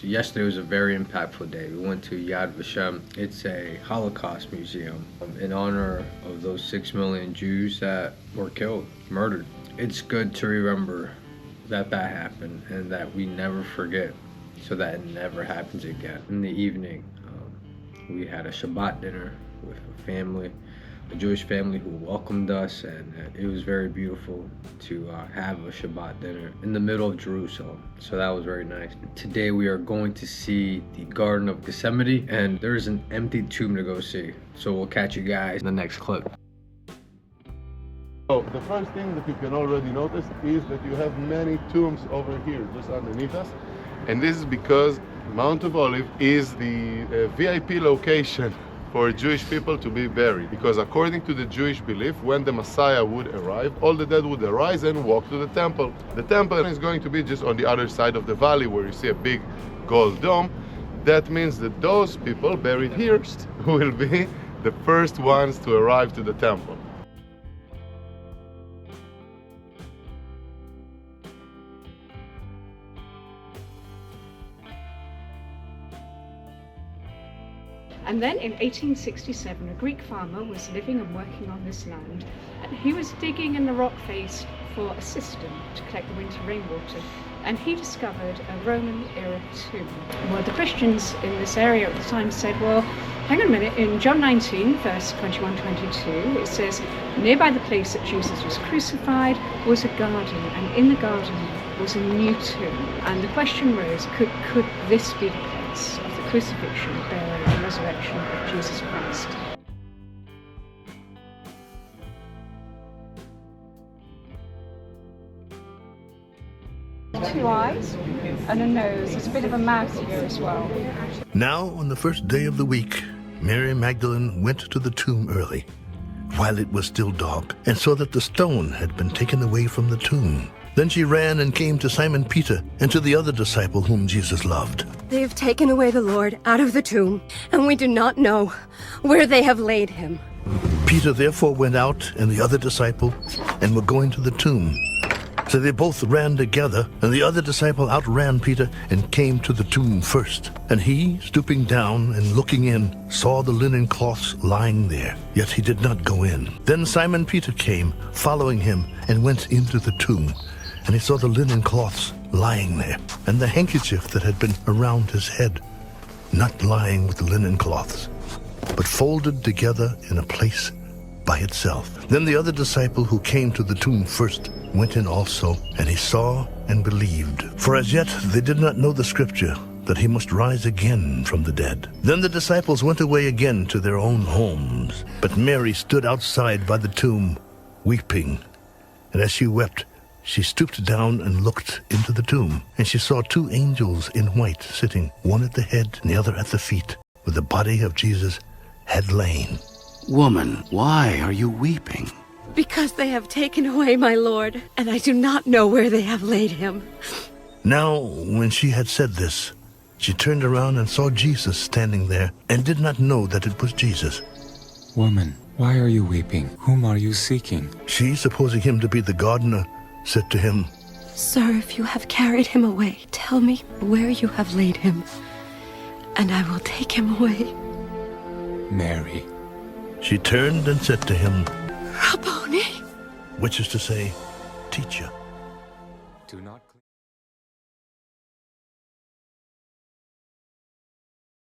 So yesterday was a very impactful day. We went to Yad Vashem. It's a Holocaust museum in honor of those 6 million Jews that were killed, murdered. It's good to remember that that happened and that we never forget so that it never happens again. In the evening, we had a Shabbat dinner with a family, a Jewish family who welcomed us, and it was very beautiful to have a Shabbat dinner in the middle of Jerusalem. So that was very nice. Today we are going to see the Garden of Gethsemane, and there's an empty tomb to go see. So we'll catch you guys in the next clip. So the first thing that you can already notice is that you have many tombs over here, just underneath us. And this is because Mount of Olives is the VIP location for Jewish people to be buried, because according to the Jewish belief, when the Messiah would arrive, all the dead would arise and walk to the temple. The temple is going to be just on the other side of the valley where you see a big gold dome. That means that those people buried here will be the first ones to arrive to the temple. And then in 1867, a Greek farmer was living and working on this land, and he was digging in the rock face for a cistern to collect the winter rainwater, and he discovered a Roman-era tomb. Well, the Christians in this area at the time said, well, hang on a minute, in John 19, verse 21-22, it says, nearby the place that Jesus was crucified was a garden, and in the garden was a new tomb. And the question rose, could this be the place of the crucifixion, burial, and resurrection of Jesus Christ? Two eyes and a nose. There's a bit of a mouth here as well. Now, on the first day of the week, Mary Magdalene went to the tomb early, while it was still dark, and saw that the stone had been taken away from the tomb. Then she ran and came to Simon Peter and to the other disciple whom Jesus loved. They have taken away the Lord out of the tomb, and we do not know where they have laid him. Peter therefore went out and the other disciple, and were going to the tomb. So they both ran together, and the other disciple outran Peter and came to the tomb first. And he, stooping down and looking in, saw the linen cloths lying there, yet he did not go in. Then Simon Peter came, following him, and went into the tomb. And he saw the linen cloths lying there, and the handkerchief that had been around his head, not lying with the linen cloths, but folded together in a place by itself. Then the other disciple who came to the tomb first went in also, and he saw and believed. For as yet they did not know the scripture, that he must rise again from the dead. Then the disciples went away again to their own homes. But Mary stood outside by the tomb, weeping. And as she wept, she stooped down and looked into the tomb, and she saw 2 angels in white sitting, one at the head and the other at the feet, where the body of Jesus had lain. Woman, why are you weeping? Because they have taken away my Lord, and I do not know where they have laid him. Now, when she had said this, she turned around and saw Jesus standing there, and did not know that it was Jesus. Woman, why are you weeping? Whom are you seeking? She, supposing him to be the gardener, said to him, Sir, if you have carried him away, tell me where you have laid him, and I will take him away. Mary. She turned and said to him, Rabboni, which is to say, Teacher. Do not